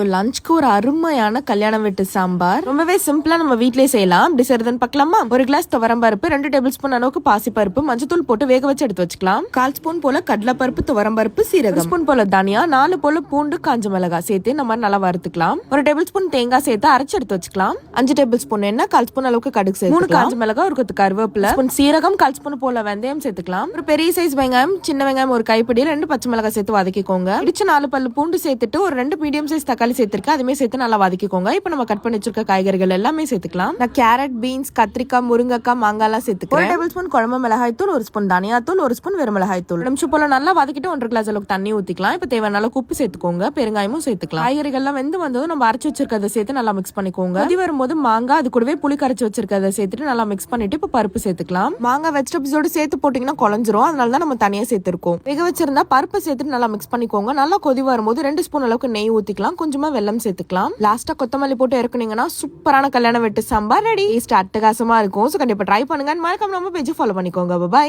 லஞ்சுக்கு ஒரு அருமையான கல்யாண வீட்டு சாம்பார் ரொம்பவே சிம்பிளா நம்ம வீட்லயே செய்யலாம். அப்படி செய்யறதுன்னு பார்க்கலாமா? ஒரு கிளாஸ் துவரம்பருப்பு, 2 டேபிள் ஸ்பூன் அளவுக்கு பாசிப்பருப்பு, மஞ்சத்தூள் போட்டு வேக வச்சு எடுத்து வச்சுக்கலாம். 1/4 ஸ்பூன் போல கடலைப்பருப்பு, துவரம்பருப்பு, சீரகம், ஸ்பூன் போல தனியா, 4 போல பூண்டு, காஞ்ச மிளகாய் சேர்த்து நம்ம நல்லா வறுத்துக்கலாம். ஒரு டேபிள் ஸ்பூன் தேங்காய் சேர்த்து அரைச்சு எடுத்து வச்சுக்கலாம். 5 டேபிள் ஸ்பூன் எண்ணெய், 1/4 ஸ்பூன் அளவுக்கு கடுகு சேர்த்து, 3 காஞ்ச மிளகாய், ஒரு கொத்து கருவேப்பிலை, ஸ்பூன் சீரகம், 1/4 ஸ்பூன் போல வெந்தயம் சேர்த்துக்கலாம். ஒரு பெரிய சைஸ் வெங்காயம், சின்ன வெங்காயம் ஒரு கைப்பிடி, 2 பச்சை மிளகாய் சேர்த்து வதக்கிக்கோங்க. இடிச்சு 4 பல்லு பூண்டு சேர்த்துட்டு ஒரு 2 மீடியம் சைஸ் தக்காளி சேர்த்திருக்கேன். அதுமே சேர்த்து நல்லா வதக்கிக்கோங்க. இப்போ நம்ம கட் பண்ணி வச்சிருக்க காய்கறிகள் எல்லாமே சேர்த்துக்கலாம். நான் கேரட், பீன்ஸ், கத்திரிக்காய், முருங்கைக்காய், மாங்காய் எல்லாம் சேர்த்துக்கிறேன். 1 டேபிள் ஸ்பூன் குழம்பு மிளகாய் தூள், 1 ஸ்பூன் தனியா தூள், 1 ஸ்பூன் வெறும் மிளகாய் தூள். நிமிஷம் போல நல்லா வதக்கிட்டு 1/2 கிளாஸ் அளவுக்கு தண்ணி ஊத்திக்கலாம். இப்போ தேவையான அளவுக்கு உப்பு சேர்த்துக்கோங்க. பெருங்காயமும் சேர்த்துக்கலாம். காய்கறிகள்லாம் வெந்து வந்ததும் நம்ம அரைச்சு வச்சிருக்கதை சேர்த்து நல்லா மிக்ஸ் பண்ணிக்கோங்க. கொதி வரும்போது மாங்காய், அது கூடவே புளி கரைச்சு வச்சிருக்கதை சேர்த்துட்டு நல்லா மிக்ஸ் பண்ணிட்டு இப்போ பருப்பு சேர்த்துக்கலாம். மாங்காய் வெஜிடபிள்ஸோட சேர்த்து போட்டீங்கன்னா குழஞ்சிரும். அதனால தான் நம்ம தனியா சேர்த்திருக்கோம். வேக வச்சிருந்தா பருப்பு சேர்த்துட்டு நல்லா மிக்ஸ் பண்ணிக்கோங்க. நல்லா கொதி வரும்போது 2 ஸ்பூன் அளவுக்கு நெய் ஊத்திக்கலாம். கொஞ்சமா வெல்லம் சேர்த்துக்கலாம். லாஸ்டா கொத்தமல்லி போட்டு இறக்குனீங்கன்னா சூப்பரான கல்யாண வீட்டு சாம்பார் ரெடி. டேஸ்ட் அட்டகாசமா இருக்கும். சோ கண்டிப்பா ட்ரை பண்ணுங்க. மறக்காம நம்ம பேஜ் ஃபாலோ பண்ணிக்கோங்க. பை.